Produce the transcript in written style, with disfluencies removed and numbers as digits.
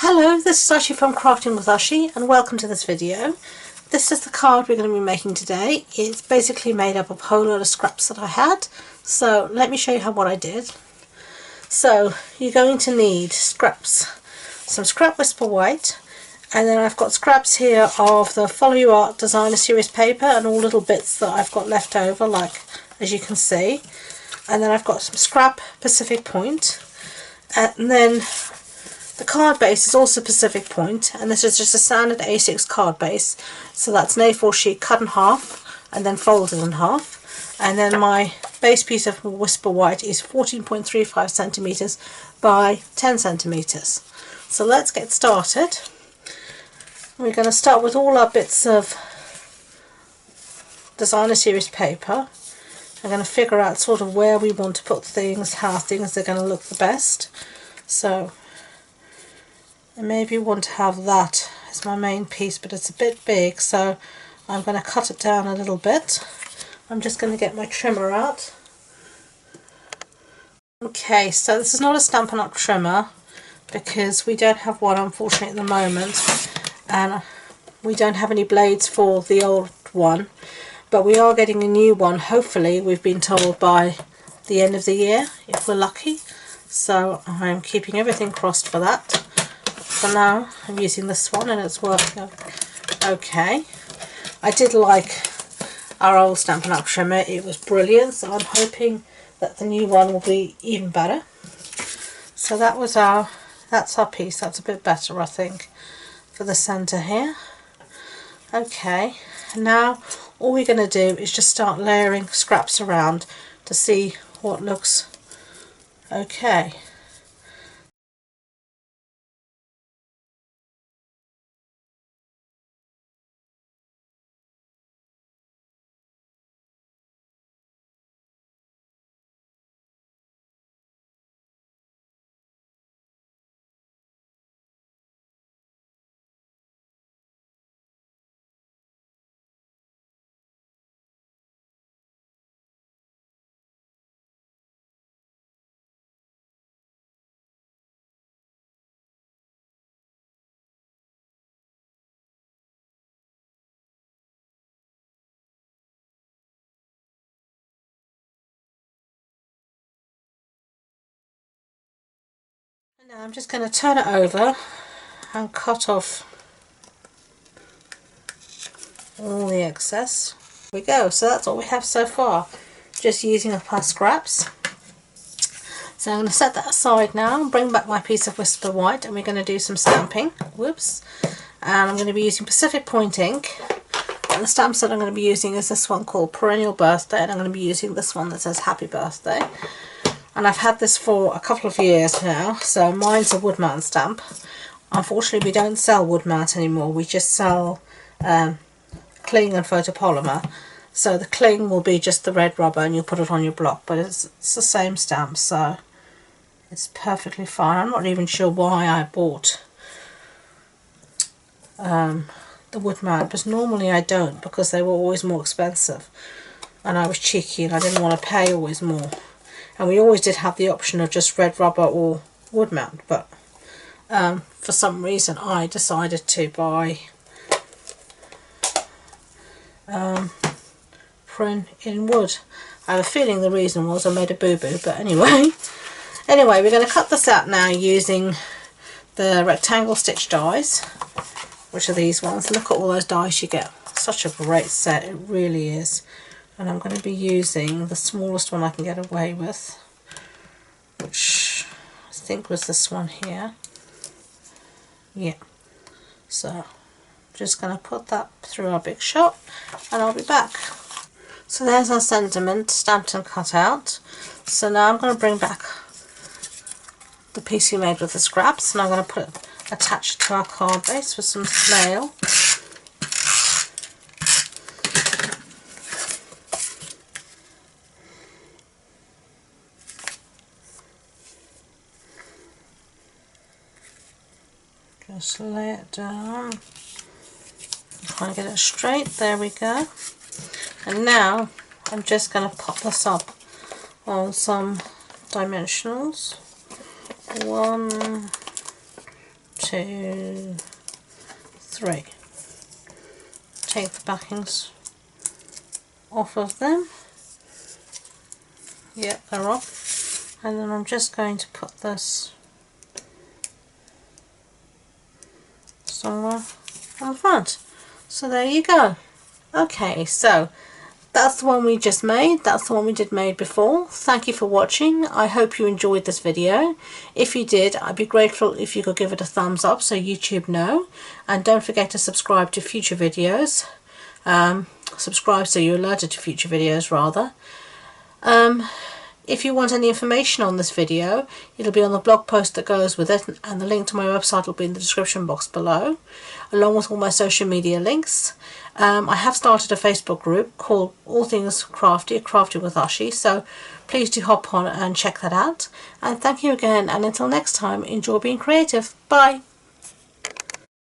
Hello, this is Ashi from Crafting with Ashi and welcome to this video. This is the card we're going to be making today. It's basically made up of a whole lot of scraps that I had. So let me show you what I did. So you're going to need scraps, some scrap Whisper White, and then I've got scraps here of the Follow Your Art Designer Series paper and all little bits that I've got left over, like as you can see. And then I've got some scrap Pacific Point, and then the card base is also Pacific Point, and this is just a standard A6 card base. So that's an A4 sheet cut in half and then folded in half. And then my base piece of Whisper White is 14.35 centimeters by 10 centimeters. So let's get started. We're going to start with all our bits of Designer Series paper. I'm going to figure out sort of where we want to put things, how things are going to look the best. So I maybe want to have that as my main piece, but it's a bit big, so I'm going to cut it down a little bit. I'm just going to get my trimmer out. Okay, so this is not a Stampin' Up! Trimmer because we don't have one, unfortunately, at the moment, and we don't have any blades for the old one, but we are getting a new one, hopefully, we've been told, by the end of the year, if we're lucky. So I'm keeping everything crossed for that. For now, I'm using this one and it's working okay. I did like our old Stampin' Up! Trimmer, it was brilliant, so I'm hoping that the new one will be even better. So that's our piece. That's a bit better, I think, for the centre here. Okay, now all we're going to do is just start layering scraps around to see what looks okay. Now I'm just going to turn it over and cut off all the excess. There we go, so that's all we have so far, just using up our scraps. So I'm going to set that aside now and bring back my piece of Whisper White, and we're going to do some stamping. Whoops. And I'm going to be using Pacific Point ink, and the stamps that I'm going to be using is this one called Perennial Birthday, and I'm going to be using this one that says Happy Birthday. And I've had this for a couple of years now, so mine's a wood mount stamp. Unfortunately, we don't sell wood mount anymore, we just sell cling and photopolymer. So the cling will be just the red rubber and you'll put it on your block, but it's the same stamp, so it's perfectly fine. I'm not even sure why I bought the wood mount, because normally I don't, because they were always more expensive and I was cheeky and I didn't want to pay always more. And we always did have the option of just red rubber or wood mount, but for some reason I decided to buy print in wood. I have a feeling the reason was I made a boo-boo, but anyway. Anyway, we're going to cut this out now using the rectangle stitch dies, which are these ones. Look at all those dies you get. Such a great set, it really is. And I'm going to be using the smallest one I can get away with, which I think was this one here. Yeah. So I'm just going to put that through our big shot and I'll be back. So there's our sentiment stamped and cut out. So now I'm going to bring back the piece we made with the scraps, and I'm going to attach it to our card base with some snail. Just lay it down, try and get it straight. There we go. And now I'm just going to pop this up on some dimensionals. 1, 2, 3. Take the backings off of them. Yep, they're off. And then I'm just going to put this somewhere on the front. So there you go. Okay, so that's the one we just made. That's the one we made before. Thank you for watching. I hope you enjoyed this video. If you did, I'd be grateful if you could give it a thumbs up so YouTube know. And don't forget to subscribe to future videos. Subscribe so you're alerted to future videos rather. If you want any information on this video, it'll be on the blog post that goes with it, and the link to my website will be in the description box below, along with all my social media links. I have started a Facebook group called All Things Crafty, Crafty with Ashi, so please do hop on and check that out. And thank you again, and until next time, enjoy being creative. Bye!